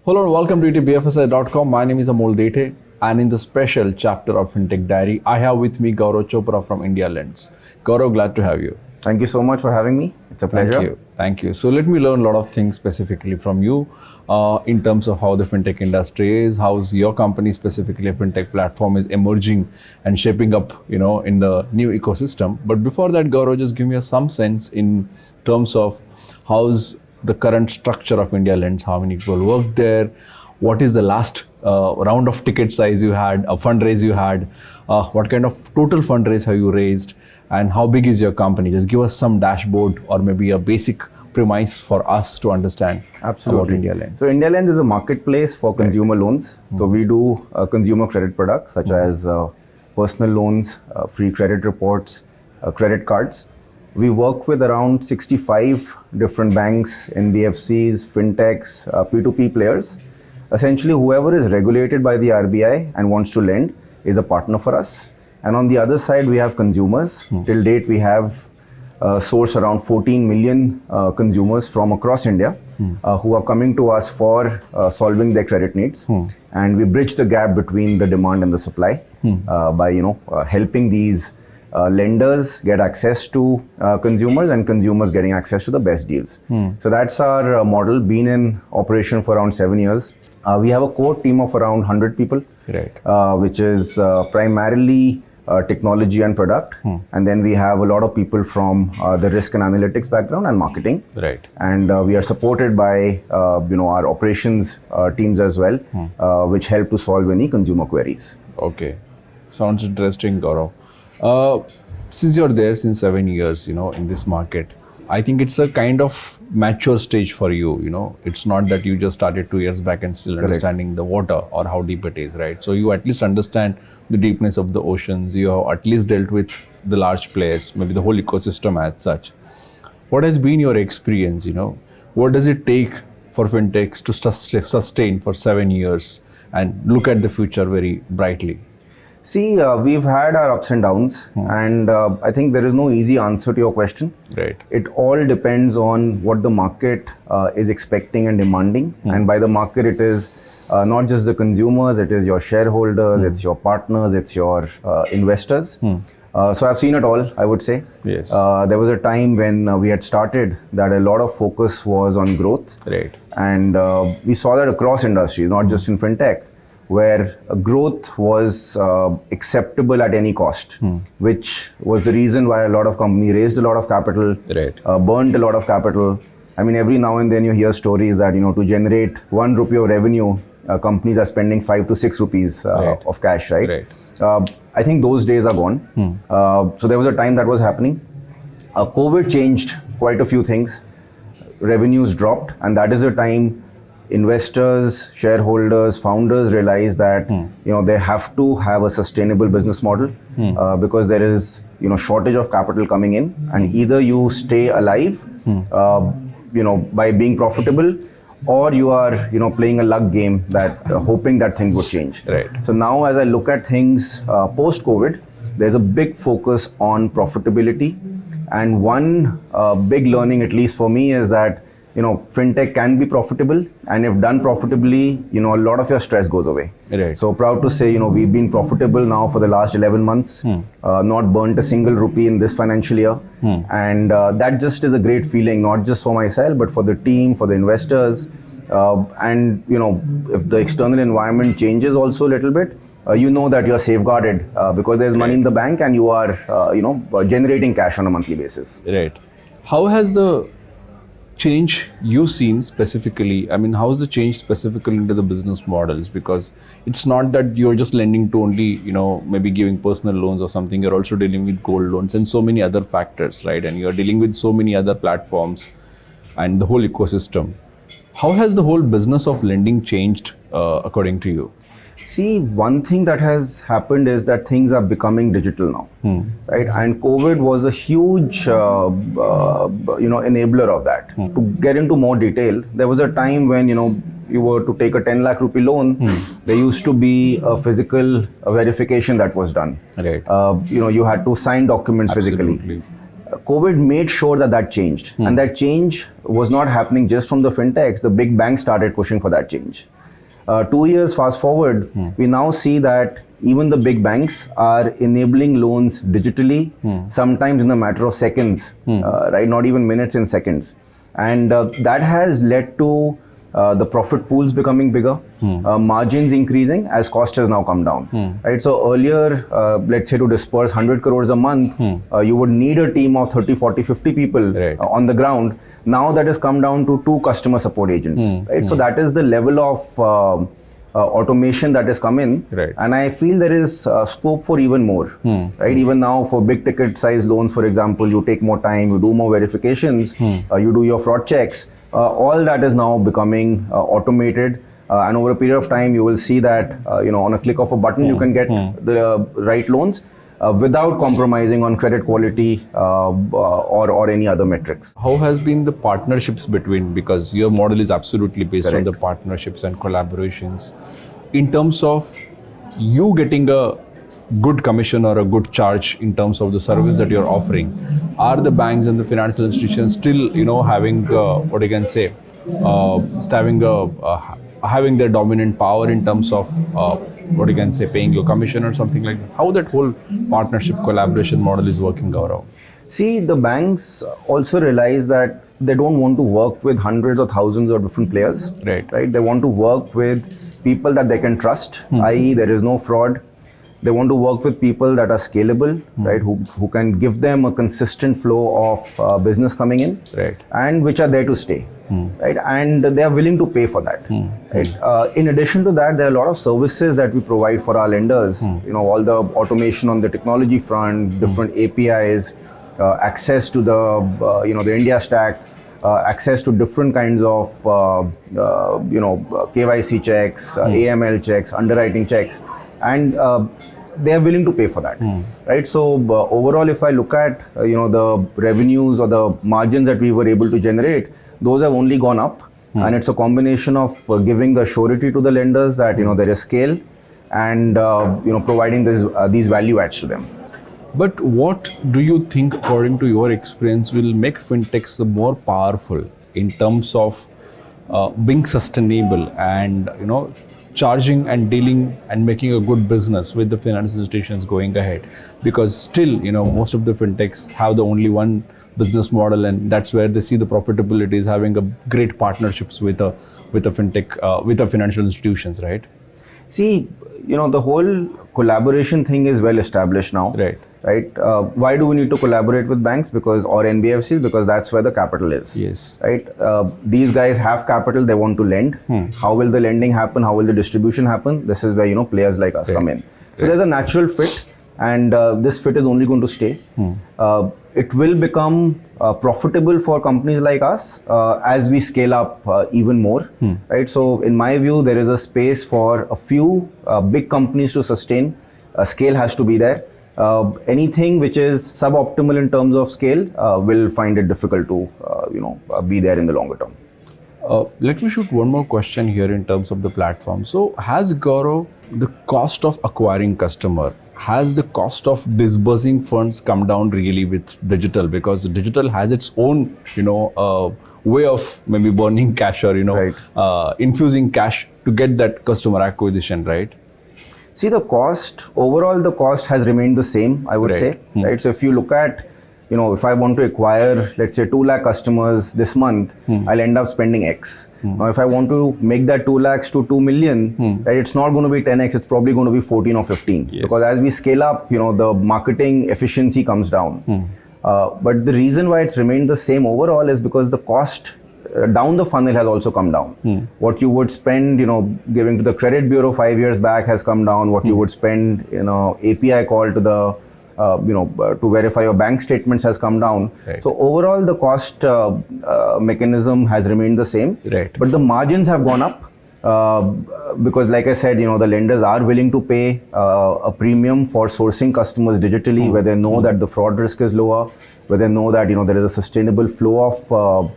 Hello and welcome to ETBFSI.com. My name is Amol Dethe, and in the special chapter of FinTech Diary, I have with me Gaurav Chopra from IndiaLends. Gaurav, glad to have you. Thank you so much for having me. It's a pleasure. Thank you. So let me learn a lot of things specifically from you in terms of how the FinTech industry is, how's your company specifically, a FinTech platform is emerging and shaping up, in the new ecosystem. But before that, Gaurav, just give me some sense in terms of how's the current structure of IndiaLends, how many people work there, what is the last round of ticket size you had, a fundraise you had, what kind of total fundraise have you raised, and how big is your company? Just give us some dashboard or maybe a basic premise for us to understand about IndiaLends. So IndiaLends is a marketplace for consumer loans. So we do consumer credit products such as personal loans, free credit reports, credit cards. We work with around 65 different banks, NBFCs, fintechs, P2P players. Essentially, whoever is regulated by the RBI and wants to lend is a partner for us. And on the other side, we have consumers. Till date, we have sourced around 14 million consumers from across India who are coming to us for solving their credit needs. And we bridge the gap between the demand and the supply by helping these lenders get access to consumers and consumers getting access to the best deals. So that's our model, been in operation for around 7 years. We have a core team of around 100 people, which is primarily technology and product. And then we have a lot of people from the risk and analytics background and marketing. And we are supported by our operations teams as well, which help to solve any consumer queries. Okay. Sounds interesting, Gaurav. Since you're there since 7 years, in this market, I think it's a kind of mature stage for you. It's not that you just started 2 years back and still understanding the water or how deep it is, right? So you at least understand the deepness of the oceans. You have at least dealt with the large players, maybe the whole ecosystem as such. What has been your experience? What does it take for fintechs to sustain for 7 years and look at the future very brightly? See, we've had our ups and downs, and I think there is no easy answer to your question. It all depends on what the market is expecting and demanding. And by the market, it is not just the consumers, it is your shareholders, it's your partners, it's your investors. So I've seen it all, I would say. Yes. There was a time when we had started that a lot of focus was on growth. And we saw that across industries, not just in fintech, where growth was acceptable at any cost, which was the reason why a lot of companies raised a lot of capital, burned a lot of capital. I mean, every now and then you hear stories that, to generate 1 rupee of revenue, companies are spending 5 to 6 rupees of cash, right? I think those days are gone. So there was a time that was happening. COVID changed quite a few things. Revenues dropped, and that is a time investors, shareholders, founders realize that they have to have a sustainable business model because there is shortage of capital coming in, and either you stay alive by being profitable, or you are playing a luck game that hoping that things would change. So now as I look at things post COVID, there's a big focus on profitability, and one big learning, at least for me, is that fintech can be profitable, and if done profitably, a lot of your stress goes away. So proud to say, we've been profitable now for the last 11 months, not burnt a single rupee in this financial year. And that just is a great feeling, not just for myself, but for the team, for the investors. And, if the external environment changes also a little bit, that you're safeguarded because there's money in the bank and you are, generating cash on a monthly basis. How has the change you've seen specifically, how's the change specifically into the business models? Because it's not that you're just lending to only, maybe giving personal loans or something. You're also dealing with gold loans and so many other factors, right? And you're dealing with so many other platforms and the whole ecosystem. How has the whole business of lending changed according to you? See, one thing that has happened is that things are becoming digital now, right? And COVID was a huge, enabler of that. To get into more detail, there was a time when, you were to take a 10 lakh rupee loan, there used to be a physical verification that was done. You had to sign documents physically. COVID made sure that that changed. And that change was not happening just from the fintechs. The big banks started pushing for that change. 2 years fast forward, we now see that even the big banks are enabling loans digitally, sometimes in a matter of seconds, right? Not even minutes, in seconds. And that has led to the profit pools becoming bigger, margins increasing as cost has now come down. Right? So earlier, let's say to disperse 100 crores a month, you would need a team of 30, 40, 50 people on the ground. Now that has come down to 2 customer support agents. Right? So that is the level of automation that has come in, and I feel there is scope for even more. Right? Even now for big ticket size loans, for example, you take more time, you do more verifications, you do your fraud checks. All that is now becoming automated, and over a period of time, you will see that on a click of a button, you can get the right loans without compromising on credit quality or any other metrics. How has been the partnerships between, because your model is absolutely based on the partnerships and collaborations, in terms of you getting a good commission or a good charge in terms of the service that you're offering? Are the banks and the financial institutions still, having what you can say, having their dominant power in terms of what you can say, paying your commission or something like that? How that whole partnership collaboration model is working, Gaurav? See, the banks also realize that they don't want to work with hundreds or thousands of different players. Right? They want to work with people that they can trust, i.e. there is no fraud. They want to work with people that are scalable, right? Who can give them a consistent flow of business coming in, and which are there to stay, right? And they are willing to pay for that, right? In addition to that, there are a lot of services that we provide for our lenders. All the automation on the technology front, different APIs, access to the India stack, access to different kinds of KYC checks, AML checks, underwriting checks, and they are willing to pay for that, right? So overall, if I look at the revenues or the margins that we were able to generate, those have only gone up, and it's a combination of giving the surety to the lenders that there is scale, and providing these value adds to them. But what do you think, according to your experience, will make fintechs more powerful in terms of being sustainable and charging and dealing and making a good business with the financial institutions going ahead? Because still, most of the fintechs have the only one business model, and that's where they see the profitability is having a great partnerships with a fintech, with the financial institutions, right? See, the whole collaboration thing is well established now. Right? Why do we need to collaborate with banks? Or NBFCs? Because that's where the capital is. Yes. Right? These guys have capital, they want to lend. How will the lending happen? How will the distribution happen? This is where, players like us come in. So there's a natural fit, and this fit is only going to stay. It will become profitable for companies like us as we scale up even more. Right? So in my view, there is a space for a few big companies to sustain. Scale has to be there. Anything which is suboptimal in terms of scale will find it difficult to be there in the longer term. Let me shoot one more question here in terms of the platform. So has, Gaurav, the cost of acquiring customer, has the cost of disbursing funds come down really with digital? Because digital has its own way of maybe burning cash or infusing cash to get that customer acquisition, right? See, overall the cost has remained the same, I would say, right? So if you look at, if I want to acquire, let's say 2 lakh customers this month, I'll end up spending X. Now, if I want to make that 2 lakhs to 2 million, right, it's not going to be 10X, it's probably going to be 14 or 15. Because as we scale up, the marketing efficiency comes down. But the reason why it's remained the same overall is because the cost down the funnel has also come down. What you would spend, giving to the credit bureau 5 years back has come down. What you would spend, API call to the, to verify your bank statements has come down. So overall, the cost mechanism has remained the same. But the margins have gone up because, like I said, the lenders are willing to pay a premium for sourcing customers digitally, where they know that the fraud risk is lower, where they know that there is a sustainable flow of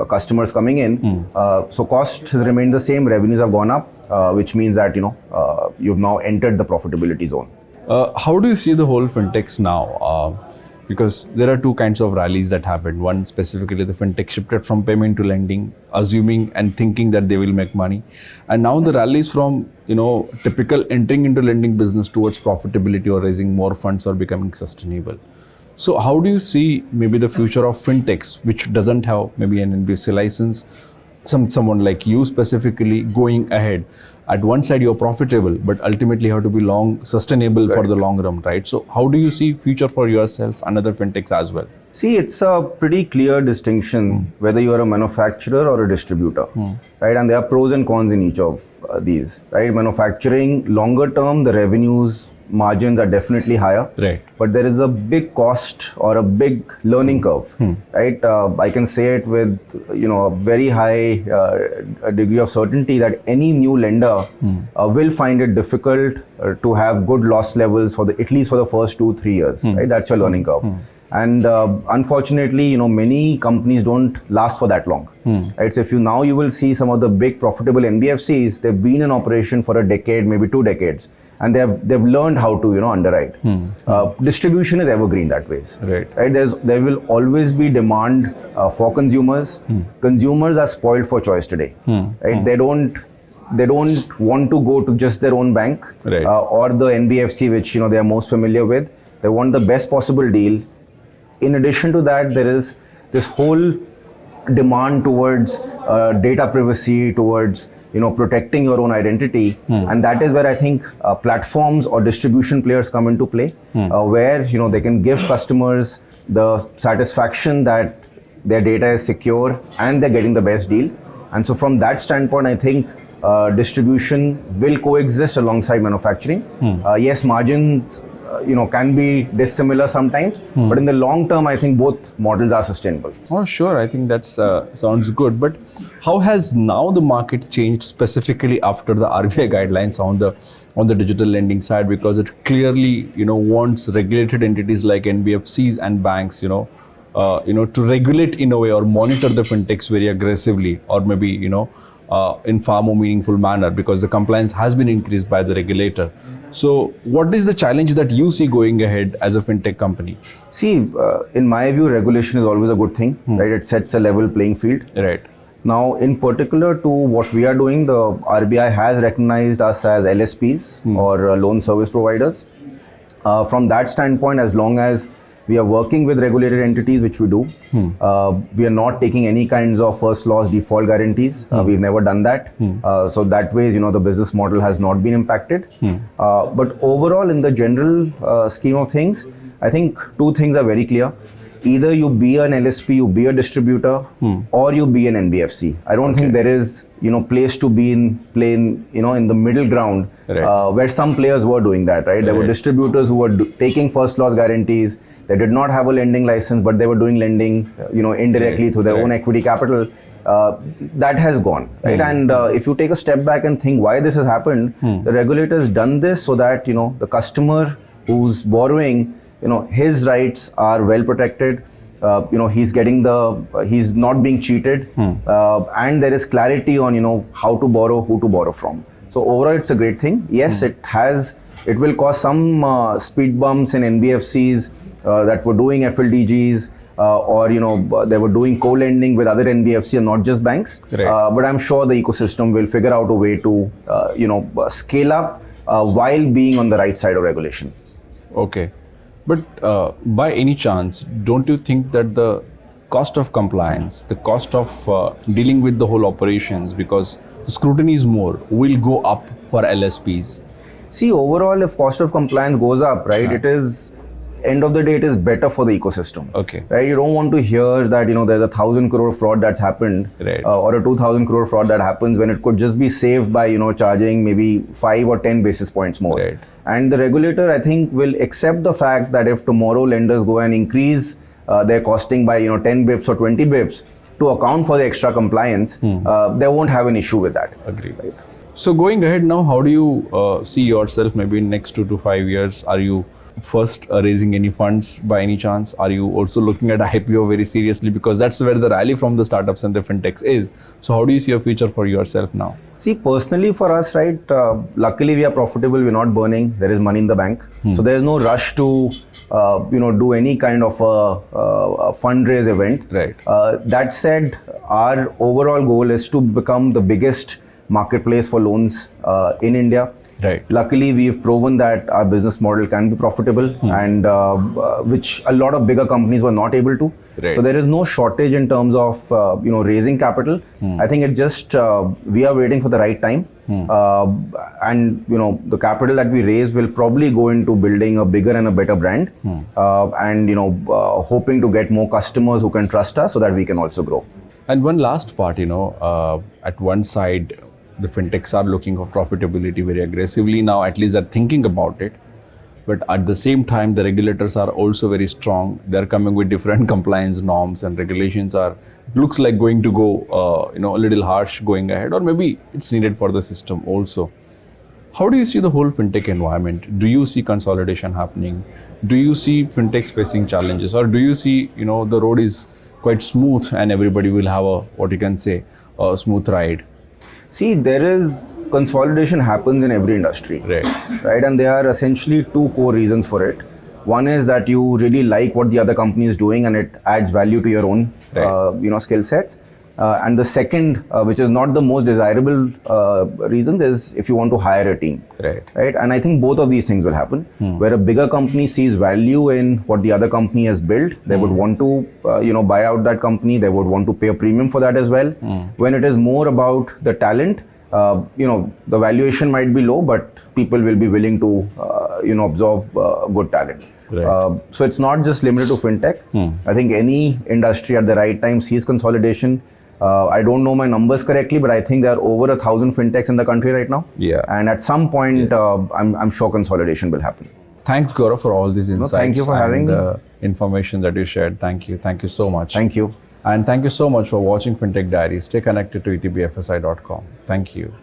customers coming in. So cost has remained the same, revenues have gone up, which means that you've now entered the profitability zone. How do you see the whole fintechs now? because there are two kinds of rallies that happened. One, specifically the fintech shifted from payment to lending, assuming and thinking that they will make money, and now the rallies from typical entering into lending business towards profitability or raising more funds or becoming sustainable. So how do you see maybe the future of fintechs, which doesn't have maybe an NBFC license, someone like you specifically going ahead? At one side you're profitable, but ultimately you have to be sustainable for the long run, right? So how do you see future for yourself and other fintechs as well? See, it's a pretty clear distinction whether you are a manufacturer or a distributor, right? And there are pros and cons in each of these, right? Manufacturing, longer term, the revenues, margins are definitely higher, right? But there is a big cost or a big learning curve, right? I can say it with a very high degree of certainty that any new lender will find it difficult to have good loss levels for at least for the first 2-3 years, right? That's your learning curve. And unfortunately, many companies don't last for that long, right? So if you will see some of the big profitable NBFCs, they've been in operation for a decade, maybe 2 decades. And they've learned how to underwrite. Distribution is evergreen that ways, right? There will always be demand for consumers. Consumers are spoiled for choice today, right? They don't want to go to just their own bank, right, or the NBFC which they are most familiar with. They want the best possible deal. In addition to that, there is this whole demand towards data privacy, towards protecting your own identity, and that is where I think platforms or distribution players come into play, where they can give customers the satisfaction that their data is secure and they're getting the best deal. And so from that standpoint, I think distribution will coexist alongside manufacturing. Yes, margins can be dissimilar sometimes, but in the long term, I think both models are sustainable. Oh, sure. I think that sounds good. But how has now the market changed specifically after the RBI guidelines on the digital lending side? Because it clearly, wants regulated entities like NBFCs and banks, to regulate in a way or monitor the fintechs very aggressively, or maybe, in far more meaningful manner, because the compliance has been increased by the regulator. So what is the challenge that you see going ahead as a fintech company? See, in my view, regulation is always a good thing, right? It sets a level playing field. Right. Now, in particular to what we are doing, the RBI has recognized us as LSPs or loan service providers. From that standpoint, as long as we are working with regulated entities, which we do. We are not taking any kinds of first loss default guarantees. We've never done that. So that way, the business model has not been impacted. But overall, in the general scheme of things, I think 2 things are very clear. Either you be an LSP, you be a distributor, or you be an NBFC. I don't think there is, place to be in the middle ground, right, where some players were doing that, right? There were distributors who were taking first loss guarantees. They did not have a lending license, but they were doing lending, indirectly through their own equity capital. That has gone, right? And if you take a step back and think why this has happened, the regulator's done this so that, the customer who's borrowing, his rights are well protected. He's not being cheated, and there is clarity on, how to borrow, who to borrow from. So overall, it's a great thing. Yes, it will cause some speed bumps in NBFCs that were doing FLDGs, or they were doing co-lending with other NBFCs and not just banks. Right. But I'm sure the ecosystem will figure out a way to scale up while being on the right side of regulation. Okay, but by any chance, don't you think that the cost of compliance, the cost of dealing with the whole operations, because the scrutiny is more, will go up for LSPs? See, overall, if cost of compliance goes up, right, it is, end of the day, it is better for the ecosystem. Okay. Right? You don't want to hear that, there's a 1,000 crore fraud that's happened, right, or a 2,000 crore fraud that happens, when it could just be saved by, charging maybe 5 or 10 basis points more. Right. And the regulator, I think, will accept the fact that if tomorrow lenders go and increase their costing by, 10 bips or 20 bips to account for the extra compliance, they won't have an issue with that. Agreed. Right. So going ahead now, how do you see yourself maybe in next 2 to 5 years? Are you first raising any funds by any chance? Are you also looking at IPO very seriously? Because that's where the rally from the startups and the fintechs is. So how do you see a future for yourself now? See, personally for us, right, luckily we are profitable, we're not burning, there is money in the bank. So there is no rush to, do any kind of a fundraise event. Right. That said, our overall goal is to become the biggest marketplace for loans in India. Right. Luckily, we've proven that our business model can be profitable, and which a lot of bigger companies were not able to. Right. So there is no shortage in terms of raising capital. I think it just we are waiting for the right time, and the capital that we raise will probably go into building a bigger and a better brand, and hoping to get more customers who can trust us so that we can also grow. And one last part, at one side, the fintechs are looking for profitability very aggressively now, at least they're thinking about it. But at the same time, the regulators are also very strong. They're coming with different compliance norms and regulations looks like going to go, a little harsh going ahead, or maybe it's needed for the system also. How do you see the whole fintech environment? Do you see consolidation happening? Do you see fintechs facing challenges? Or do you see, the road is quite smooth and everybody will have a smooth ride? See, there is consolidation happens in every industry, right? And there are essentially two core reasons for it. One is that you really like what the other company is doing and it adds value to your own, skill sets. And the second, which is not the most desirable reason, is if you want to hire a team, right? And I think both of these things will happen. Where a bigger company sees value in what the other company has built, they would want to, buy out that company. They would want to pay a premium for that as well. When it is more about the talent, the valuation might be low, but people will be willing to, absorb good talent. So it's not just limited to fintech. I think any industry at the right time sees consolidation. I don't know my numbers correctly, but I think there are over 1,000 fintechs in the country right now. Yeah. And at some point, I'm sure consolidation will happen. Thanks, Gaurav, for all these insights. Thank you for having the information that you shared. Thank you. Thank you so much. Thank you. And thank you so much for watching FinTech Diary. Stay connected to etbfsi.com. Thank you.